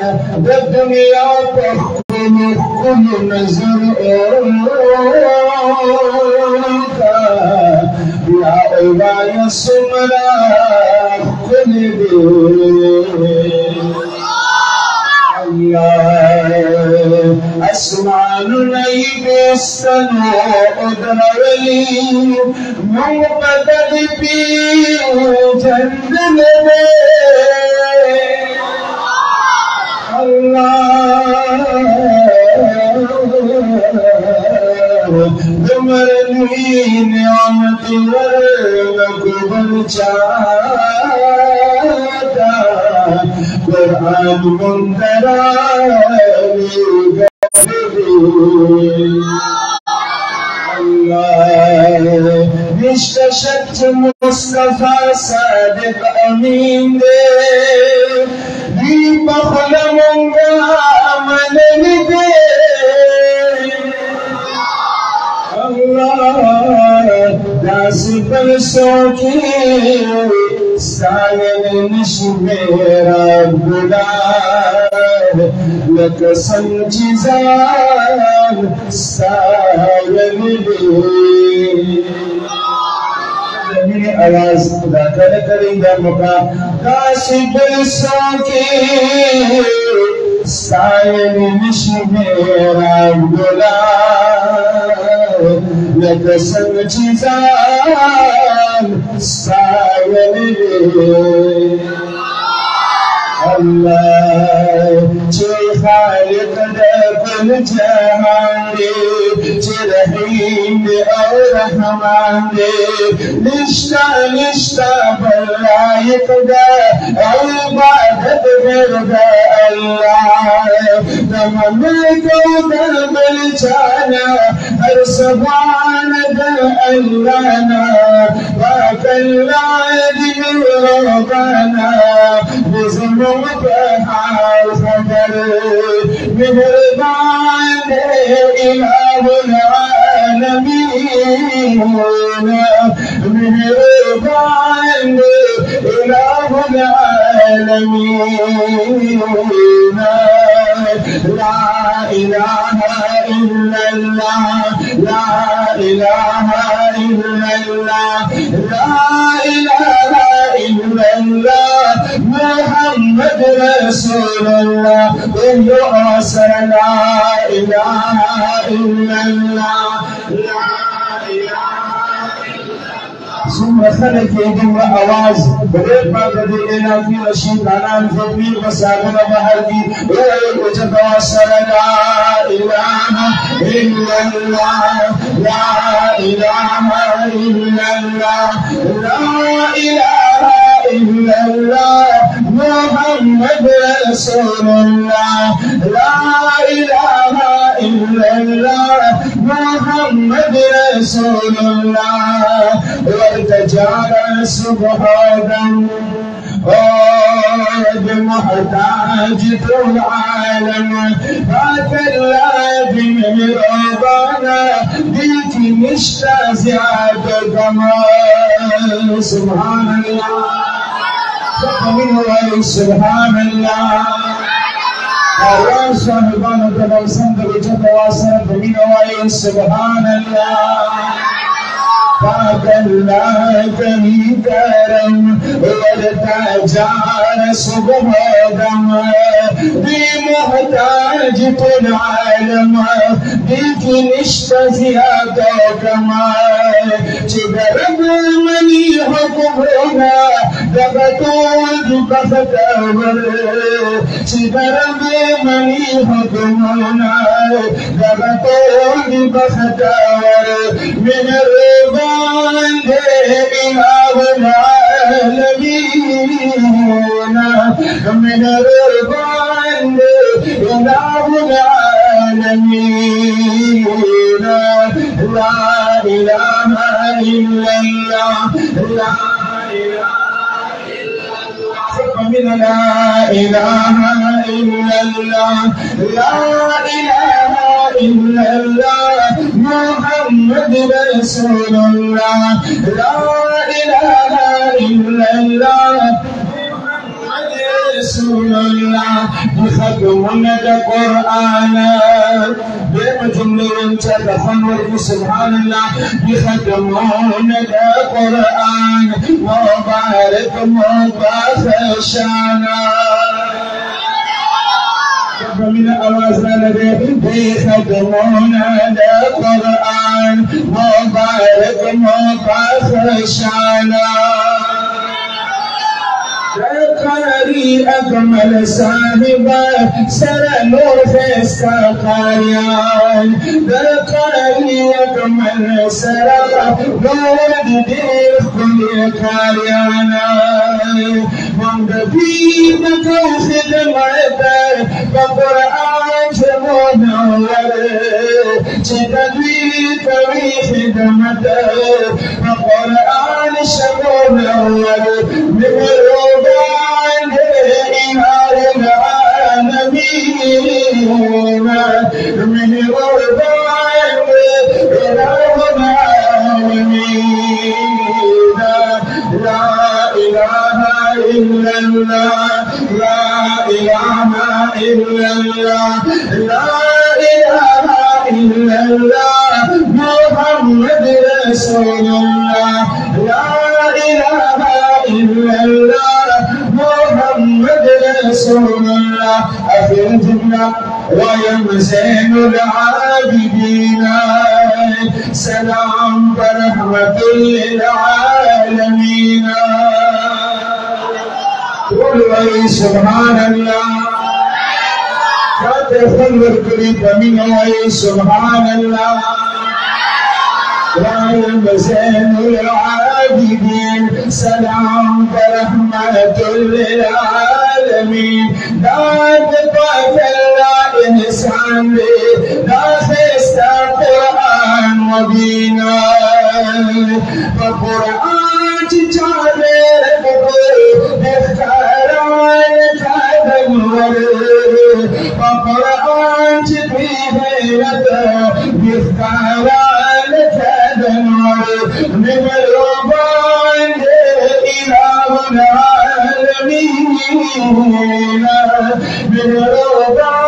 दुनिया पर कुल नजर या सुमरा कुल अल्लाह असमान नहीं बेसन उदरवली मुक़द्दर पीर जन्नत में दुमरनी नियामत मकबूल चाहता कुरान मुंदरा निष्कशत मुस्तफा सादिक अमीन दे बखलूंगा मन दे अल्लाह दास पर सोची सायन निशमेरा गुलाब लक संचिजान सायन दे आवाज खुदा करेगा मौका काशिफ के सायन निशमेरा गुलाब लक संचिजान सायन दे अल्लाह चे खालिक कुल जहान दे चे रहीम और रहमान दे निष्ठा निष्ठा बल्लायक दा इबादत करदा अल्लाह तमन्ना को दिल जाना हर सुभान दा अल्लाह ना वकल्ला दिल रब्बाना बिज़म हाल खबर मेहरबान इलाहुल आलमीन मेहरबान इलाहुल आलमीन ला इलाहा इल्लल्लाह ला इलाहा इल्लल्लाह ला इलाहा इल्लल्लाह मुहम्मद रसूलुल्लाह ला इलाहा इल्लल्लाह ला सुमर खलक जुमरा आवाज बड़े पागल इलाकी रशीद नानान फकीर मसागन बहर की ला इलाहा इल्लल्लाह ला इलाहा इल्लल्लाह ला इलाहा इल्लल्लाह मुहम्मद रसूलुल्लाह ला इलाहा इल्लल्लाह मुहम्मद रसूलुल्लाह वर्तजारा सुबहादम और मोहताज तो आलम फातल्ला बिन रोबाना दिल की निष्ठा ज्यादा कमाल सुभान अल्लाह सुभान अल्लाह आवाज़ साहिबान तमाम संग विजत वासन बमीन वाई सुभान अल्लाह अल्लाह कमी करम वर्तजार सुबहादम दी मोहताज कुल आलम दिल की निष्ठा ज़ियादा कमाल चिगरब मनी हुक्मना दबतोज बखतवर चिगरब मनी हुक्मना दबतोज बखतवर मेहरबान इलाहुल आलमीन मेहरबान इलाहुल आलमीन ला इलाहा इल्लल्लाह ला لا إله إلا الله لا إله إلا الله محمد رسول الله لا إله إلا الله محمد رسول الله بختم القرآن بمجمل تدخل سبحان الله بختم القرآن مبارك مبارشانا من أوازنا بختم القرآن مبارك مبارشانا قاري أكمل صاحبا سر نور فيستا قاريان قاري أكمل سر نور دير كل قاريانا من دبيب كوخد مرتر بقرآن جمونور جدوي كوي خدمتر بقرآن شمونور بمروب من غربان إلى العالمين لا إله إلا الله لا إله إلا الله لا إله إلا الله محمد رسول الله لا إله إلا الله محمد رسول الله أخي الجنة ويمزين العابدين سلام ورحمة للعالمين قل سبحان الله فتح الكريم منه سبحان الله ويمزين العابدين سلام ورحمة للعالمين لا تقف الله إنسان لا خستا قرآن وبينا فقرآن تجعبير بخاران كدنور فقرآن تبيهية بخاران كدنور من الربان إله العالمين من الربان